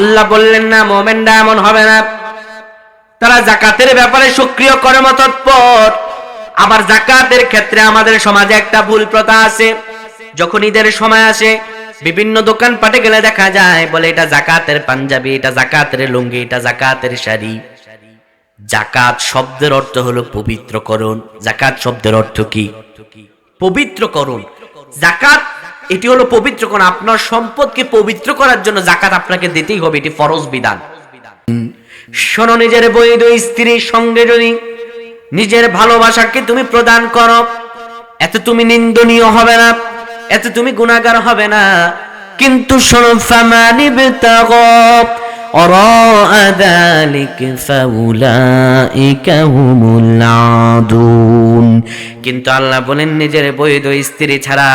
আল্লাহ বললেন না মুমিনরা এমন হবে না, তারা যাকাতের ব্যাপারে সক্রিয় কর্ম তৎপর। আবার যাকাতের ক্ষেত্রে আমাদের সমাজে একটা ভুল প্রথা আছে, যখন ঈদের সময় আসে বিভিন্ন দোকানপাটে গেলে দেখা যায় বলে এটা যাকাতের পাঞ্জাবি, এটা যাকাতের লুঙ্গি, এটা যাকাতের শাড়ি। যাকাত শব্দের অর্থ হলো পবিত্রকরণ। যাকাত শব্দের অর্থ কি? পবিত্রকরণ। যাকাত এটি হলো পবিত্রকরণ। আপনার সম্পদকে পবিত্র করার জন্য যাকাত আপনাকে দিতেই হবে, এটি ফরজ বিধান। শোনো, নিজের বৈধ স্ত্রীর সঙ্গে যদি নিজের ভালোবাসাকে তুমি প্রদান করো, এতে তুমি নিন্দনীয় হবে না, এতে তুমি গুনাহগার হবে না। কিন্তু শোনো, ফামানি বিতাগা ওয়ারা'a যালিকা ফাউলাইকা হুমুল আদুন। কিন্তু আল্লাহ বলেন নিজের বৈধ স্ত্রী ছাড়া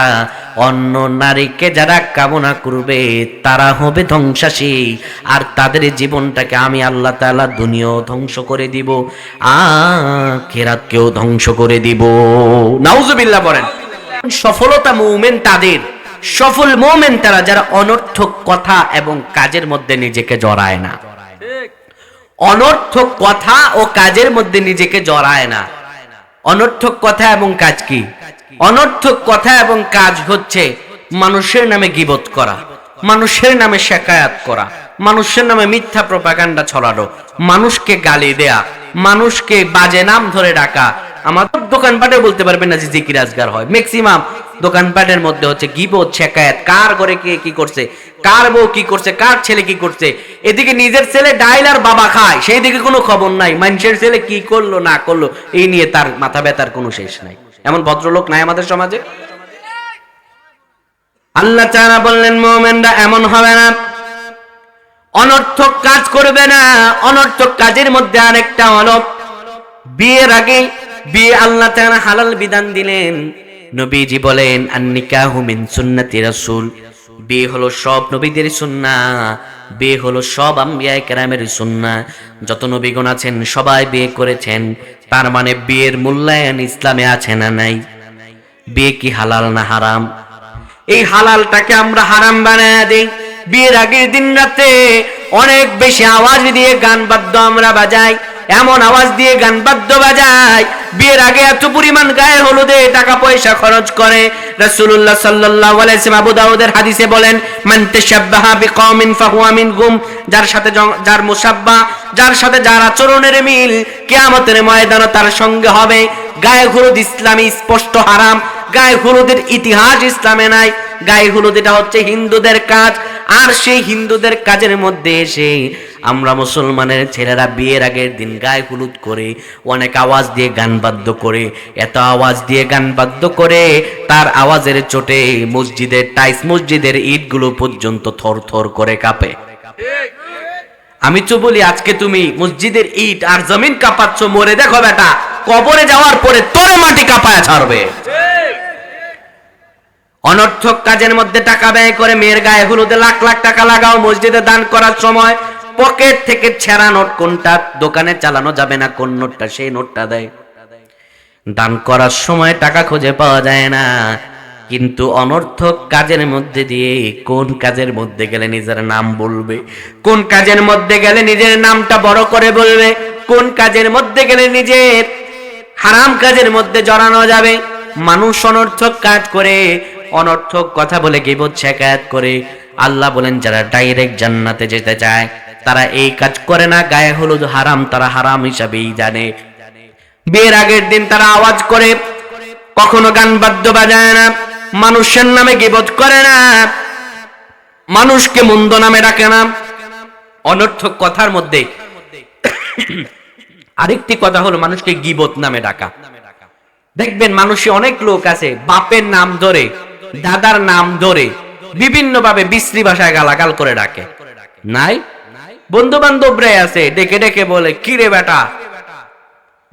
অন্য নারীকে যারা কামনা করবে তারা হবে ধ্বংসাশী, আর তাদের জীবনটাকে আমি আল্লাহ তাআলা দুনিয়াও ধ্বংস করে দিব, আখিরাতকেও ধ্বংস করে দিব। নাউজুবিল্লাহ বলেন। সফলতা মুমিন তাদের, সফল মুমিন তারা যারা অনর্থক কথা এবং কাজের মধ্যে নিজেকে জড়ায় না। অনর্থক কথা ও কাজের মধ্যে নিজেকে জড়ায় না। অনর্থক কথা এবং কাজ কি? অনর্থক কথা এবং কাজ হচ্ছে মানুষের নামে গীবত করা, মানুষের নামে শিকায়াত করা, মানুষের নামে মিথ্যা প্রপাগান্ডা ছড়ানো, মানুষকে গালি দেয়া, মানুষকে বাজে নাম ধরে ডাকা। আমার দোকানপাটে বলতে পারবেন না যে জিকির আজগার হয়, ম্যাক্সিমাম দোকানপাটের মধ্যে হচ্ছে গীবত, শিকায়াত, কার ঘরে কে কি করছে, কার বউ কি করছে, কার ছেলে কি করছে। এদিকে নিজের ছেলে ডাইল আর বাবা খায়, সেই দিকে কোনো খবর নাই। মানুষের ছেলে কি করলো না করলো এই নিয়ে তার মাথা ব্যথার কোনো শেষ নাই। এমন ভদ্রলোক নাই আমাদের সমাজে। আল্লাহ তাআলা বললেন মুমিনরা এমন হবে না, অনর্থক কাজ করবে না। অনর্থক কাজের মধ্যে আরেকটা হলো বিয়ের আগে বিয়ে আল্লাহ তাআলা হালাল বিধান দিলেন। নবীজি বলেন আন-নিকাহু মিন সুন্নতি রাসূল, বিয়ে হলো সব নবীদের সুন্নাহ, বিয়ে হলো সব আম্বিয়া কেরামের সুন্নাহ। যত নবীগণ আছেন সবাই বিয়ে করেছেন, তার মানে বিয়ের মূল্যায়ন ইসলামে আছে না নাই? বিয়ে কি হালাল না হারাম? এই হালালটাকে আমরা হারাম বানায় দেই। বিয়ের আগের দিন রাতে অনেক বেশি আওয়াজ দিয়ে গান বাদ্য আমরা বাজাই, এমন আওয়াজ দিয়ে গান বাদ্য বাজাই, বিয়ের আগে এত পরিমাণ গায়ে হলুদে টাকা পয়সা খরচ করে। রাসূলুল্লাহ সাল্লাল্লাহু আলাইহি ওয়াসাল্লাম আবু দাউদের হাদিসে বলেন মান তাশাব্বাহা বিকওমিন ফাহুয়া মিনহুম, যার সাথে যার মুসাব্বা, যার সাথে যার আচরণের মিল কিয়ামতের ময়দানে তার সঙ্গে হবে। গায়ে হলুদ ইসলামে স্পষ্ট হারাম, গায়ে হলুদের ইতিহাস ইসলামে নাই। গায়ে হলুদ এটা হচ্ছে হিন্দুদের কাজ, আর সেই হিন্দুদের কাজের মধ্যে এসে আমরা মুসলমানের ছেলেরা বিয়ের আগের দিন গায়ে হলুদ করে অনেক আওয়াজ দিয়ে গান বাদ্য করে, এত আওয়াজ দিয়ে গান বাদ্য করে তার আওয়াজের চোটে মসজিদের টাইস, মসজিদের ইটগুলো পর্যন্ত থর থর করে কাঁপে। আমি তো বলি আজকে তুমি মসজিদের ইট আর জমিন কাঁপাচ্ছ, মরে দেখো বেটা, কবরে যাওয়ার পরে তোর মাটি কাঁপায়া ছাড়বে। অনর্থক কাজের মধ্যে টাকা ব্যয় করে মেয়ের গায়ে হলুদে লাখ লাখ টাকা লাগাও, মসজিদে দান করার সময় পকেট থেকে ছেঁড়া নোট কোনটা, দোকানে চালানো যাবে না কোন নোটটা, সেই নোটটা দেয়। দান করার সময় টাকা খুঁজে পাওয়া যায় না, কিন্তু অনর্থক কাজের মধ্যে দিয়ে কোন কাজের মধ্যে গেলে নিজের নাম বলবে, কোন কাজের মধ্যে গেলে নিজের নামটা বড় করে বলবে, কোন কাজের মধ্যে গেলে নিজের হারাম কাজের মধ্যে জড়ানো যাবে। মানুষ অনর্থক কাজ করে, অনর্থক কথা বলে গীবত শিকায়াত করে। আল্লাহ বলেন যারা ডাইরেক্ট জান্নাতে যেতে চায় তারা এই কাজ করে না। গায়ে হলুদ হারাম, তারা হারাম হিসাবেই জানে। বিয়ের আগের দিন তারা আওয়াজ করে, কখনো গান বাদ্য বাজায় না, মানুষের নামে গীবত করে না, মানুষকে মন্দ নামে ডাকে না। অনর্থক কথার মধ্যে আরেকটি কথা হলো মানুষকে গীবত নামে ডাকা। দেখবেন মানুষে অনেক লোক আছে বাপের নাম ধরে, দাদার নাম ধরে বিভিন্ন ভাবে বিশ্রী ভাষায় গালাগাল করে ডাকে। নাই বন্ধু বান্ধবরা আছে ডেকে ডেকে বলে কি রে বেটা,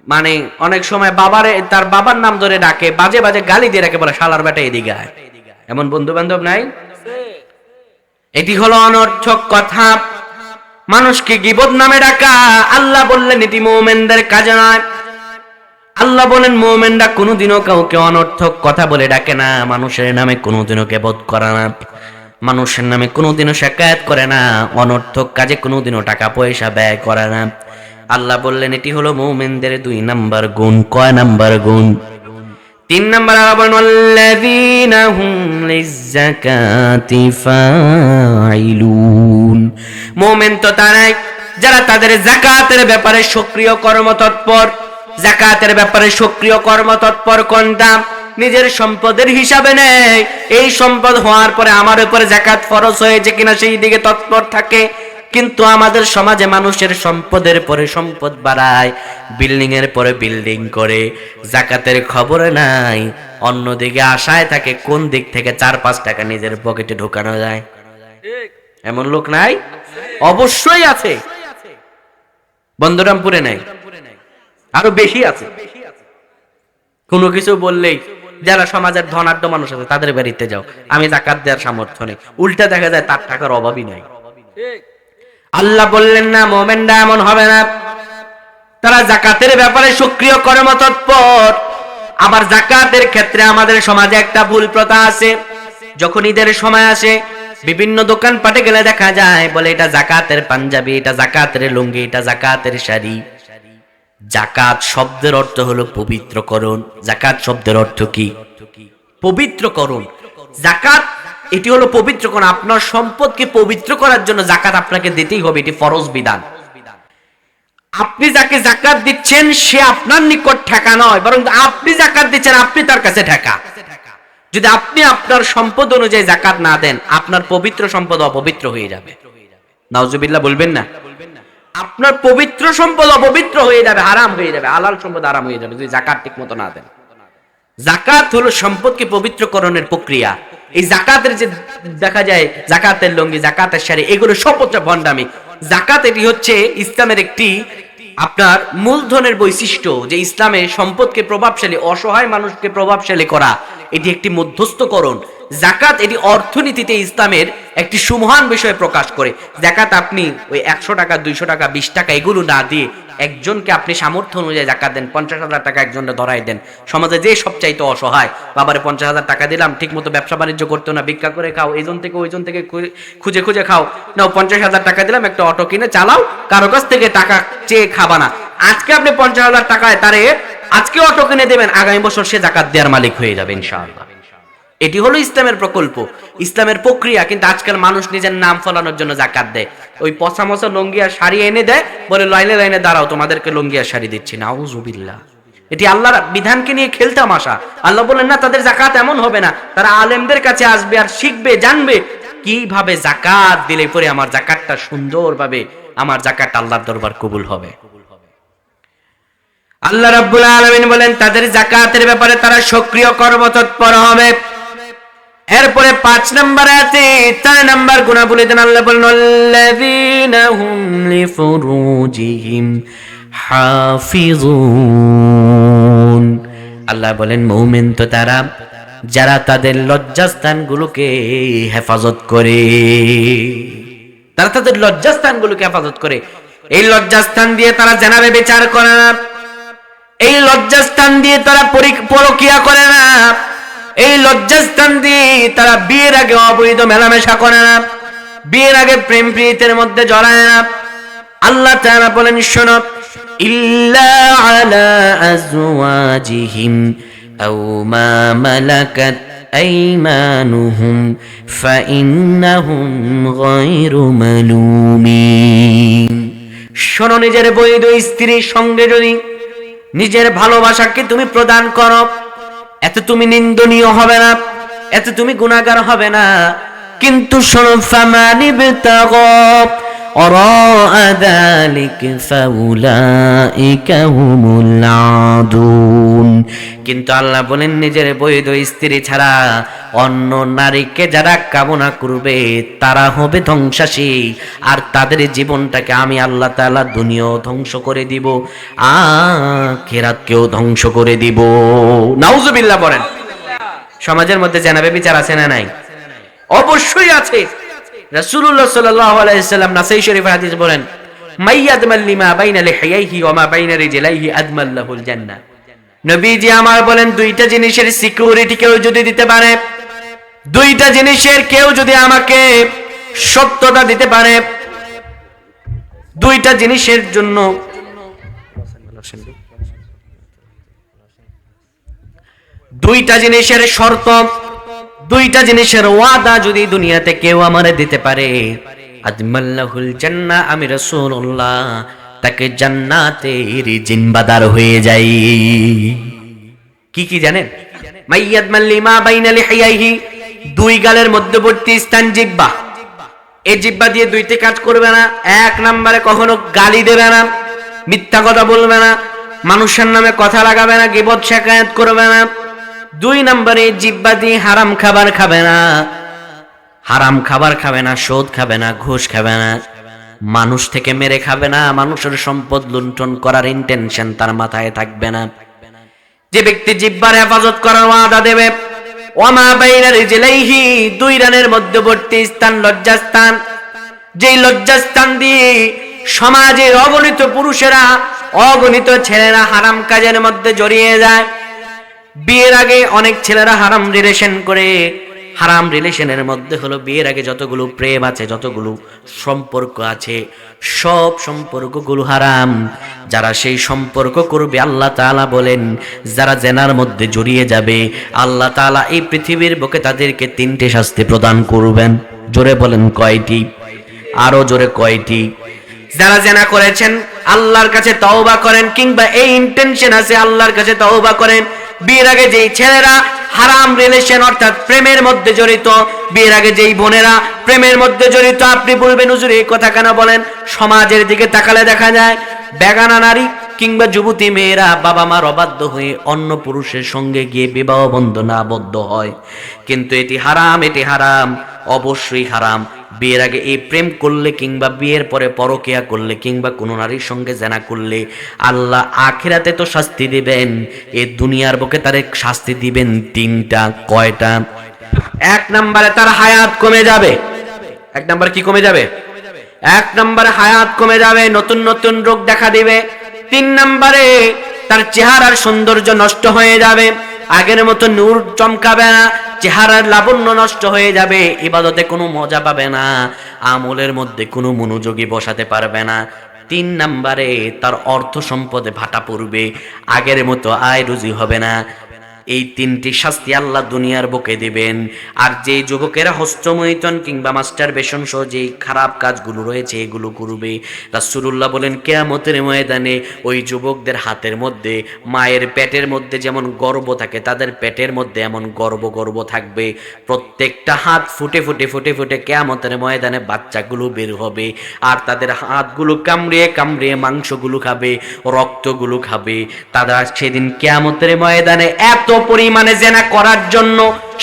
মানে অনেক সময় বাবারে তার বাবার নাম ধরে ডাকে, বাজে বাজে গালি দিয়ে ডাকে, বলে শালার বেটা এদিকে আয়। এমন বন্ধু বান্ধব নাই? এটি হলো অনর্থক কথা, মানুষকে গীবত নামে ডাকা। আল্লাহ বললেন এটি মুমিনদের কাজ নয়। আল্লাহ বলেন মুমিনরা কোনোদিনও কাউকে অনর্থক কথা বলে ডাকে না, মানুষের নামে কোনোদিনও গীবত করে না। মানুষের নামে কোনোদিনও শিকায়াত করে না, অনর্থক কাজে কোনোদিনও টাকা পয়সা ব্যয় করে না। আল্লাহ বললেন এটি হলো মুমিনদের 2 নাম্বার গুণ। কয় নাম্বার গুণ? 3 নাম্বার। আল্লাহ বলেন আল্লাযীনা হুম লিয-যাকাতি ফাইলুন। মুমিন তো তারাই যারা তাদের যাকাতের ব্যাপারে সক্রিয় কর্মতৎপর। যাকাতের ব্যাপারে সক্রিয় কর্মতৎপর কোনটা? নিজের সম্পদের হিসাবে নেই, এই সম্পদ হওয়ার পরে আমার উপরে যাকাত ফরজ হয়েছে কিনা সেই দিকে তৎপর থাকে। কিন্তু আমাদের সমাজে মানুষের সম্পদের পরে সম্পদ বাড়ায়, বিল্ডিং এর পরে বিল্ডিং করে, যাকাতের খবর নাই। অন্যদিকে আশায় থাকে কোন দিক থেকে 4-5 টাকা নিজের পকেটে ঢোকানো যায়। এমন লোক নাই? অবশ্যই আছে। বন্দরামপুরে নাই, আরো বেশি আছে। কোনো কিছু বললেই যারা সমাজের ধনাঢ্য মানুষ আছে তাদের বাড়িতে যাও, আমি যাকাত দেওয়ার সামর্থ্য নেই, উল্টা দেখা যায় তার টাকার অভাবই নাই। আল্লাহ বললেন না, মুমিনরা এমন হবে না, তারা যাকাতের ব্যাপারে সক্রিয় কর্মতৎপর। আবার যাকাতের ক্ষেত্রে আমাদের সমাজে একটা ভুল প্রথা আছে। যখন ঈদের সময় আসে বিভিন্ন দোকান পাটে গেলে দেখা যায় বলে এটা যাকাতের পাঞ্জাবি, এটা যাকাতের লুঙ্গি, এটা যাকাতের শাড়ি। যাকাত শব্দের অর্থ হলো পবিত্রকরণ। যাকাত শব্দের অর্থ কি? পবিত্রকরণ। যাকাত এটি হলো পবিত্রকরণ। আপনার সম্পদকে পবিত্র করার জন্য যাকাত আপনাকে দিতেই হবে, এটি ফরজ বিধান। আপনি যাকে যাকাত দিচ্ছেন সে আপনার নিকট ঠেকা নয়, বরং আপনি যাকাত দিচ্ছেন আপনি তার কাছে ঠেকা। যদি আপনি আপনার সম্পদ অনুযায়ী যাকাত না দেন, আপনার পবিত্র সম্পদ অপবিত্র হয়ে যাবে। নাউজুবিল্লাহ বলবেন না? আপনার পবিত্র সম্পদ অপবিত্র হয়ে যাবে, হারাম হয়ে যাবে, হালাল সম্পদ হারাম হয়ে যাবে যদি যাকাত ঠিক মতো না দেন। যাকাত হলো সম্পদকে পবিত্রকরণের প্রক্রিয়া। এই যাকাতের যে দেখা যায় যাকাতের লুঙ্গি, যাকাতের শাড়ি, এগুলো সব ভণ্ডামি। যাকাত এটি হচ্ছে ইসলামের একটি আপনার মূলধনের বৈশিষ্ট্য, যে ইসলামে সম্পদকে প্রভাবশালী, অসহায় মানুষকে প্রভাবশালী করা, এটি একটি মধ্যস্থকরণ। যাকাত এটি অর্থনীতিতে ইসলামের একটি সুমহান বিষয় প্রকাশ করে। যাকাত আপনি ওই 100 টাকা, 200 টাকা, 20 টাকা এগুলো না দিয়ে একজনকে আপনি সামর্থ্য অনুযায়ী যাকাত দেন। 50,000 টাকা একজনকে ধরাই দেন। সমাজে যে সবচাইতে অসহায়, বাবারে 50,000 টাকা দিলাম, ঠিক মতো ব্যবসা বাণিজ্য করতে না, ভিক্ষা করে খাও, এইজন থেকে ওইজন থেকে খুঁজে খুঁজে খাও, নাও 50,000 টাকা দিলাম, একটা অটো কিনে চালাও, কারো কাছ থেকে টাকা চেয়ে খাবা না। আজকে আপনি 50,000 টাকায় তারে আজকে অটো কিনে দেবেন, আগামী বছর সে যাকাত দেওয়ার মালিক হয়ে যাবে ইনশাআল্লাহ। এটি হলো ইসলামের প্রকল্প, ইসলামের প্রক্রিয়া। কিন্তু আজকাল মানুষ নিজের নাম ফলানোর জন্য যাকাত দেয়। ওই পচা মচা লুঙ্গি আর শাড়ি এনে দেয়, বলে লাইনে লাইনে দাঁড়াও, তোমাদেরকে লুঙ্গি আর শাড়ি দিচ্ছি। নাউজুবিল্লাহ। এটি আল্লাহর বিধানকে নিয়ে খেলতামাশা। আল্লাহ বলেন না, তাদের যাকাত এমন হবে না, তারা আলেমদের কাছে আসবে আর শিখবে, জানবে কিভাবে যাকাত দিলে পরে আমার যাকাতটা সুন্দরভাবে, আমার যাকাতটা আল্লাহর দরবার কবুল হবে। আল্লাহ রাব্বুল আলামিন বলেন তাদের যাকাতের ব্যাপারে তারা সক্রিয় কর্মতৎপর হবে। এরপরে 5 নম্বর আয়াতে 4 নম্বর গুণাবলী দেন। আল্লাহ বলেন আল্লাযীনা হুম লিফুরুজিহিম হাফিজুন। আল্লাহ বলেন মুমিন তো তারা যারা তাদের লজ্জাস্থানগুলোকে হেফাজত করে। তারা তাদের লজ্জাস্থানগুলোকে হেফাজত করে। এই লজ্জাস্থান দিয়ে তারা জেনাবে বিচার করে না, এই লজ্জাস্থান দিয়ে তারা পরকিয়া করে না, এই লজ্জাস্থান দিয়ে তারা বিয়ের আগে অবৈধ মেলামেশা করে না, বিয়ের আগে প্রেম প্রীতির মধ্যে জড়ায় না। আল্লাহ তাআলা বলেন শোনো, ইল্লা আলা আজওয়াজিহিম আও মা মালাকাত আইমানুহুম ফাইন্নাহুম গায়রু মালুমিন। শোনো, নিজের বৈধ স্ত্রীর সঙ্গে যদি নিজের ভালোবাসাকে তুমি প্রদান করো, এতে তুমি নিন্দনীয় হবে না, এতে তুমি গুনাহগার হবে না। কিন্তু শোনো, ফামানিবতাগা ওয়ারাআ যালিকা ফাউলাইকা হুমুল আদুন। কিন্তু আল্লাহ বলেন নিজের বৈধ স্ত্রী ছাড়া অন্য নারীকে যারা কামনা করবে তারা হবে ধ্বংসাশী, আর তাদের জীবনটাকে আমি আল্লাহ তাআলা দুনিয়াও ধ্বংস করে দিব, আখিরাতকেও ধ্বংস করে দিব। নাউজুবিল্লাহ বলেন। সমাজের মধ্যে জানাবে বিচার আছে না নাই? অবশ্যই আছে। রাসূলুল্লাহ সাল্লাল্লাহু আলাইহি ওয়াসাল্লাম নাসাই শরীফের হাদিস বলেন, মাইয়াদমাল লিমা বাইনা লিহিয়াইহি ওয়া মা বাইনা রিজলাইহি আদমাল লাহুল জান্নাহ। নবীজি আমার বলেন দুইটা জিনিসের সিকিউরিটি কেউ যদি দিতে পারে, দুইটা জিনিসের কেউ যদি আমাকে সত্যতা দিতে পারে, দুইটা জিনিসের জন্য, দুইটা জিনিসের শর্ত, দুইটা জিনিসের ওয়াদা যদি দুনিয়াতে কেউ আমারে দিতে পারে, আজমাল্লাহুল জান্নাহ, আমি রাসূলুল্লাহ তাকে জান্নাতের জিম্বাদার হয়ে যাই। কি কি জানেন? মাইয়াদ মাল্লি মা বাইনা লিহিয়াইহি, দুই গালের মধ্যবর্তী স্থান জিহ্বা। এই জিহ্বা দিয়ে দুইটি কাজ করবে না। এক নম্বরে কখনো গালি দেবে না, মিথ্যা কথা বলবে না, মানুষের নামে কথা লাগাবে না, গীবত শিকায়াত করবে না। দুই নম্বরে জিহ্বা দিয়ে হারাম খাবার খাবে না, হারাম খাবার খাবে না, সুদ খাবে না, ঘুষ খাবে না, মানুষ থেকে মেরে খাবে না, মানুষের সম্পদ লুণ্ঠন করার ইন্টেনশন তার মাথায় থাকবে না। যে ব্যক্তি জিহ্বার হেফাজত করার ওয়াদা দেবে, ওয়ামা বাইনা রিজলাইহি, দুই রানের মধ্যবর্তী স্থান লজ্জাস্থান, যেই লজ্জাস্থান দিয়ে সমাজের অগণিত পুরুষেরা, অগণিত ছেলেরা হারাম কাজের মধ্যে জড়িয়ে যায়। বিয়ের আগে অনেক ছেলেরা হারাম রিলেশন করে। হারাম রিলেশনের মধ্যে হলো বিয়ের আগে যতগুলো প্রেম আছে, যতগুলো সম্পর্ক আছে, সব সম্পর্কগুলো হারাম। যারা সেই সম্পর্ক করবে, আল্লাহ তাআলা বলেন যারা জেনার মধ্যে জড়িয়ে যাবে, আল্লাহ তাআলা এই পৃথিবীর বুকে তাদেরকে 3টে শাস্তি প্রদান করবেন। জোরে বলেন কয়টি? আরো জোরে কয়টি? যারা জেনা করেছেন আল্লাহর কাছে তওবা করেন, কিংবা এই ইন্টেনশন আছে আল্লাহর কাছে তওবা করেন। বিয়ের আগে যেই ছেলেরা হারাম রিলেশন অর্থাৎ প্রেমের মধ্যে জড়িত, বিয়ের আগে যেই বোনেরা প্রেমের মধ্যে জড়িত, আপনি বলবেন হুজুর এই কথা কেন বলেন? সমাজের দিকে তাকালে দেখা যায় বেগানা নারী কিংবা যুবতী মেয়েরা বাবা মার অবাধ্য হয়ে অন্য পুরুষের সঙ্গে গিয়ে বিবাহ বন্ধনে আবদ্ধ হয়। কিন্তু এটি হারাম, এটি হারাম, অবশ্যই হারাম। বিয়ের আগে এই প্রেম করলে কিংবা বিয়ের পরে পরকিয়া করলে কিংবা কোনো নারীর সঙ্গে জেনা করলে আল্লাহ আখিরাতে তো শাস্তি দিবেন, এই দুনিয়ার বুকে তার শাস্তি দিবেন 3টা। কয়টা? এক নম্বরে তার হায়াত কমে যাবে। এক নম্বরে কি কমে যাবে? এক নম্বরে হায়াত কমে যাবে, নতুন নতুন রোগ দেখা দিবে। 3 নম্বরে তার চেহারার সৌন্দর্য নষ্ট হয়ে যাবে, আগের মতো নূর চমকাবে না, চেহারার লাবণ্য নষ্ট হয়ে যাবে, ইবাদতে কোনো মজা পাবে না, আমলের মধ্যে কোনো মনোযোগী বসাতে পারবে না। 3 নম্বরে তার অর্থ সম্পদে ভাটা পড়বে, আগের মতো আয় রুজি হবে না। এই 3টি শাস্তি আল্লাহ দুনিয়ার বুকে দিবেন। আর যে যুবকেরা হস্তমৈথুন কিংবা মাস্টারবেশন সহ যে খারাপ কাজগুলো রয়েছে এগুলো করবে, রাসূলুল্লাহ বলেন কিয়ামতের ময়দানে ওই যুবকদের হাতের মধ্যে মায়ের পেটের মধ্যে যেমন গর্ব থাকে, তাদের পেটের মধ্যে এমন গর্ব থাকবে। প্রত্যেকটা হাত ফুটে ফুটে ফুটে ফুটে কিয়ামতের ময়দানে বাচ্চাগুলো বের হবে, আর তাদের হাতগুলো কামড়িয়ে কামড়িয়ে মাংসগুলো খাবে, রক্তগুলো খাবে। তারা সেদিন কিয়ামতের ময়দানে এত পরিমাণে জেনা করার জন্য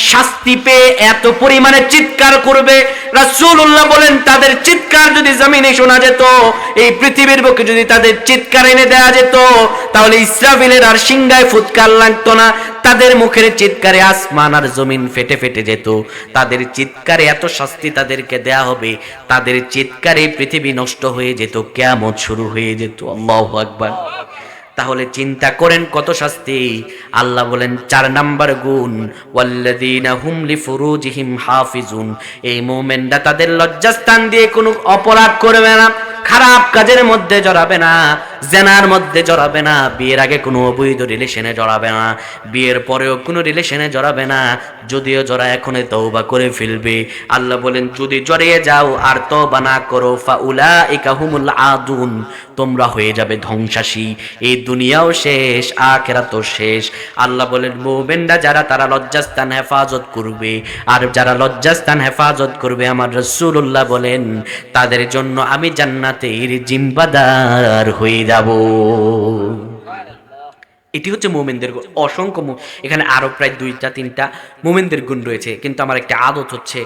শাস্তি পেয়ে এত পরিমাণে চিৎকার করবে, রাসূলুল্লাহ বলেন তাদের চিৎকার যদি জমিনে শোনা যেত, এই পৃথিবীর বুকে যদি তাদের চিৎকার এনে দেওয়া যেত, তাহলে ইসরাফিলের আর সিংহায় ফুৎকার লাগতো না, তাদের মুখের চিৎকারে আসমান আর জমিন ফেটে ফেটে যেত। তাদের চিৎকারে এত শাস্তি তাদেরকে দেয়া হবে, তাদের চিৎকারে পৃথিবী নষ্ট হয়ে যেত, কিয়ামত শুরু হয়ে যেত। আল্লাহু আকবার। তাহলে চিন্তা করেন কত শাস্তি। আল্লাহ বলেন 4 নাম্বার গুণ, ওয়াল্লাযীনা হুম লিফুরুজিহিম হাফিজুন, এই মুমিনরা তাদের লজ্জাস্থান দিয়ে কোনো অপরাধ করবে না, খারাপ কাজের মধ্যে জড়াবে না, জেনার মধ্যে জড়াবে না, বিয়ের আগে কোনো অবৈধ রিলেশনে জড়াবে না, বিয়ের পরেও কোনো রিলেশনে জড়াবে না। যদিও জড়া এখনই তওবা করে ফেলবে। আল্লাহ বলেন যদি জড়িয়ে যাও আর তওবা না করো, ফাউলাইকা হুমুল আদুন, তোমরা হয়ে যাবে ধ্বংসাসী, এই দুনিয়াও শেষ আখিরাতও শেষ। আল্লাহ বলেন মুমিনরা যারা তারা লজ্জাস্থান হেফাজত করবে, আর যারা লজ্জাস্থান হেফাজত করবে আমার রাসূলুল্লাহ বলেন তাদের জন্য আমি জান্নাতের জিম্বাদার হয়ে যাব। এটি হচ্ছে মুমিনদের গুণ। অসংখ্য এখানে আরো প্রায় 2-3টা মুমিনদের গুণ রয়েছে, কিন্তু আমার একটা আদত হচ্ছে,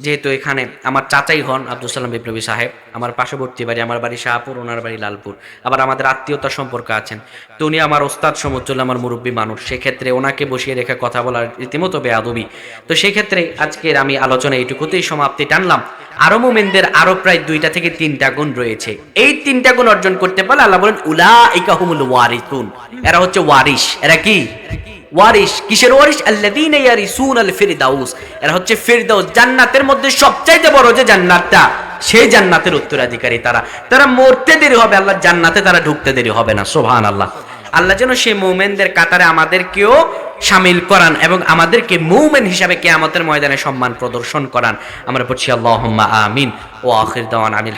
যেহেতু এখানে আমার চাচাই হন আব্দুল সালাম বিপ্লবী সাহেব, আমার পার্শ্ববর্তী বাড়ি, আমার বাড়ি শাহপুর, ওনার বাড়ি লালপুর, আবার আমাদের আত্মীয়তার সম্পর্ক আছেন, তো উনি আমার ওস্তাদ সমতুল্য, আমার মুরব্বী মানুষ, সেক্ষেত্রে ওনাকে বসিয়ে রেখে কথা বলার রীতিমতো বেয়াদবি। তো সেক্ষেত্রে আজকের আমি আলোচনা এইটুকুতেই সমাপ্তি টানলাম। আরো মুমিনদের আরো প্রায় 2টা থেকে 3টা গুণ রয়েছে, এই 3টা গুণ অর্জন করতে পারলে আল্লাহ বলেন উলাইকা হুমুল ওয়ারিসুন, এরা হচ্ছে ওয়ারিস। এরা কি? ওয়ারিস। কিসের ওয়ারিস? আল্লাযীনা ইয়ারিসুনাল ফিরদাউস, এরা হচ্ছে ফিরদাউস, জান্নাতের মধ্যে সবচাইতে বড় যে জান্নাতটা, সেই জান্নাতের উত্তরাধিকারী তারা। তারা মরতে দেরি হবে, আল্লাহ জান্নাতে তারা ঢুকতে দেরি হবে না। সুবহানাল্লাহ। আল্লাহ যেন সেই মুমিনদের কাতারে আমাদেরকেও শামিল করান এবং আমাদেরকে মুমিন হিসাবে কিয়ামতের ময়দানে সম্মান প্রদর্শন করান। আমরা পড়ছি আল্লাহুম্মা আমিন। ওয়া আখির দাওয়ানা আনিল